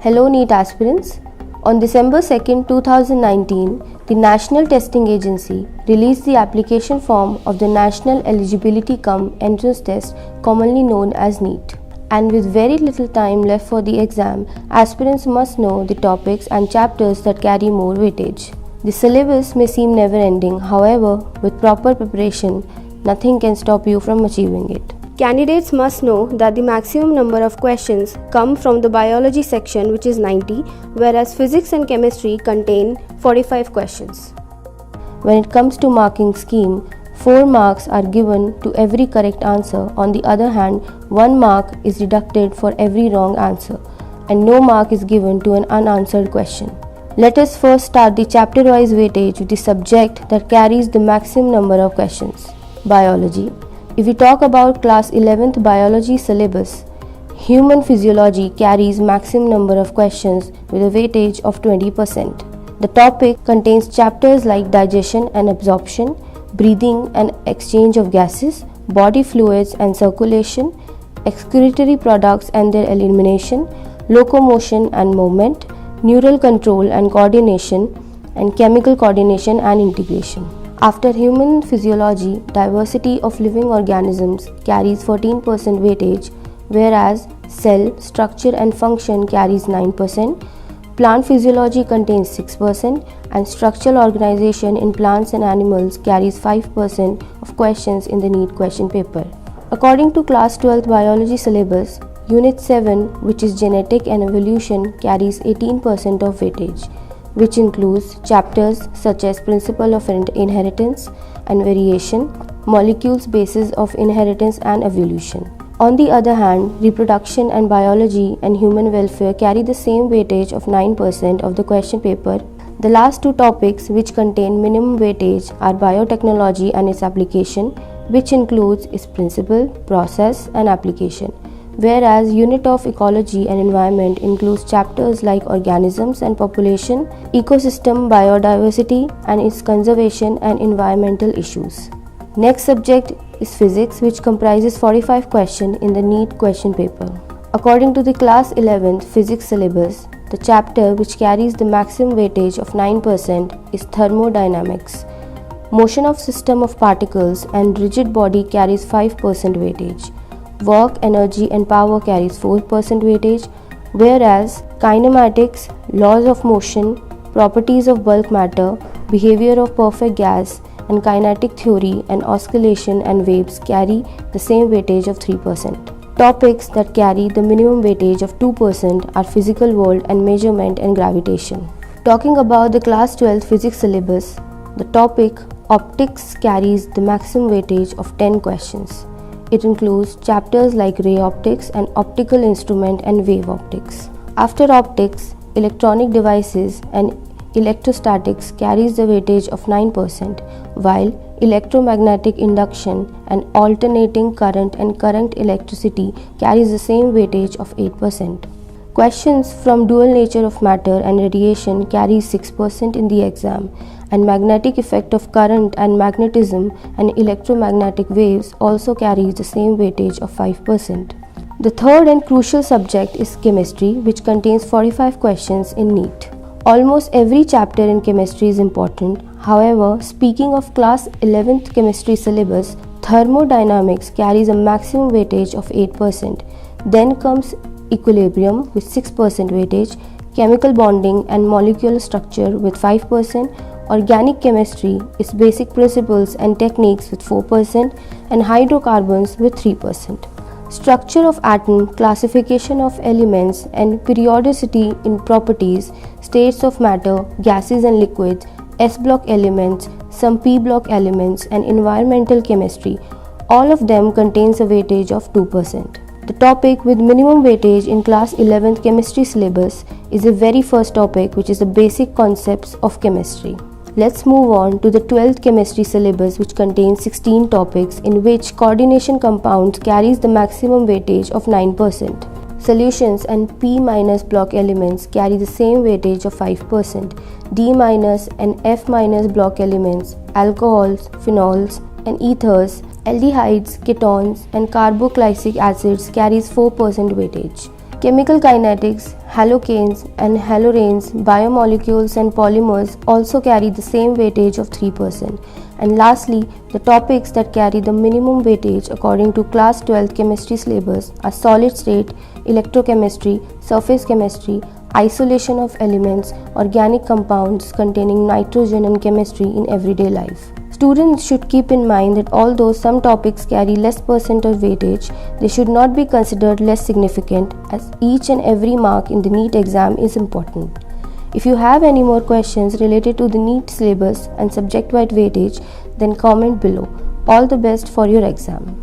Hello NEET aspirants. On December 2, 2019, the National Testing Agency released the application form of the National Eligibility Cum Entrance Test, commonly known as NEET. And with very little time left for the exam, aspirants must know the topics and chapters that carry more weightage. The syllabus may seem never-ending, however, with proper preparation, nothing can stop you from achieving it. Candidates must know that the maximum number of questions come from the biology section, which is 90, whereas physics and chemistry contain 45 questions. When it comes to marking scheme, 4 marks are given to every correct answer. On the other hand, 1 mark is deducted for every wrong answer, and no mark is given to an unanswered question. Let us first start the chapter-wise weightage with the subject that carries the maximum number of questions. Biology. If we talk about class 11th biology syllabus, human physiology carries maximum number of questions with a weightage of 20%. The topic contains chapters like digestion and absorption, breathing and exchange of gases, body fluids and circulation, excretory products and their elimination, locomotion and movement, neural control and coordination, and chemical coordination and integration. After human physiology, diversity of living organisms carries 14% weightage, whereas cell, structure and function carries 9%, plant physiology contains 6%, and structural organization in plants and animals carries 5% of questions in the NEET question paper. According to class 12th biology syllabus, Unit 7, which is genetic and evolution, carries 18% of weightage, which includes chapters such as principle of inheritance and variation, molecules, basis of inheritance and evolution. On the other hand, reproduction and biology and human welfare carry the same weightage of 9% of the question paper. The last 2 topics which contain minimum weightage are biotechnology and its application, which includes its principle, process and application, whereas unit of ecology and environment includes chapters like organisms and population, ecosystem, biodiversity and its conservation and environmental issues. Next subject is physics, which comprises 45 questions in the NEET question paper. According to the class 11th physics syllabus, the chapter which carries the maximum weightage of 9% is thermodynamics. Motion of system of particles and rigid body carries 5% weightage. Work, energy and power carries 4% weightage, whereas kinematics, laws of motion, properties of bulk matter, behavior of perfect gas, and kinetic theory and oscillation and waves carry the same weightage of 3%. Topics that carry the minimum weightage of 2% are physical world and measurement and gravitation. Talking about the class 12 physics syllabus, the topic optics carries the maximum weightage of 10 questions. It includes chapters like ray optics and optical instrument and wave optics. After optics, electronic devices and electrostatics carries the weightage of 9%, while electromagnetic induction and alternating current and current electricity carries the same weightage of 8%. Questions from dual nature of matter and radiation carry 6% in the exam, and magnetic effect of current and magnetism and electromagnetic waves also carries the same weightage of 5%. The third and crucial subject is chemistry, which contains 45 questions in NEET. Almost every chapter in chemistry is important. However, speaking of class 11th chemistry syllabus, thermodynamics carries a maximum weightage of 8%. Then comes equilibrium with 6% weightage, chemical bonding and molecular structure with 5%, organic chemistry, its basic principles and techniques with 4%, and hydrocarbons with 3%. Structure of atom, classification of elements and periodicity in properties, states of matter, gases and liquids, S-block elements, some P-block elements and environmental chemistry, all of them contains a weightage of 2%. The topic with minimum weightage in class 11th chemistry syllabus is the very first topic, which is the basic concepts of chemistry. Let's move on to the 12th chemistry syllabus, which contains 16 topics, in which coordination compounds carries the maximum weightage of 9%. Solutions and P- block elements carry the same weightage of 5%. D- and F- block elements, alcohols, phenols and ethers, aldehydes, ketones and carboglycic acids carries 4% weightage. Chemical kinetics, halocanes and haloranes, biomolecules and polymers also carry the same weightage of 3%. And lastly, the topics that carry the minimum weightage according to class 12th chemistry syllabus are solid state, electrochemistry, surface chemistry, isolation of elements, organic compounds containing nitrogen and chemistry in everyday life. Students should keep in mind that although some topics carry less percent of weightage, they should not be considered less significant, as each and every mark in the NEET exam is important. If you have any more questions related to the NEET syllabus and subject-wide weightage, then comment below. All the best for your exam.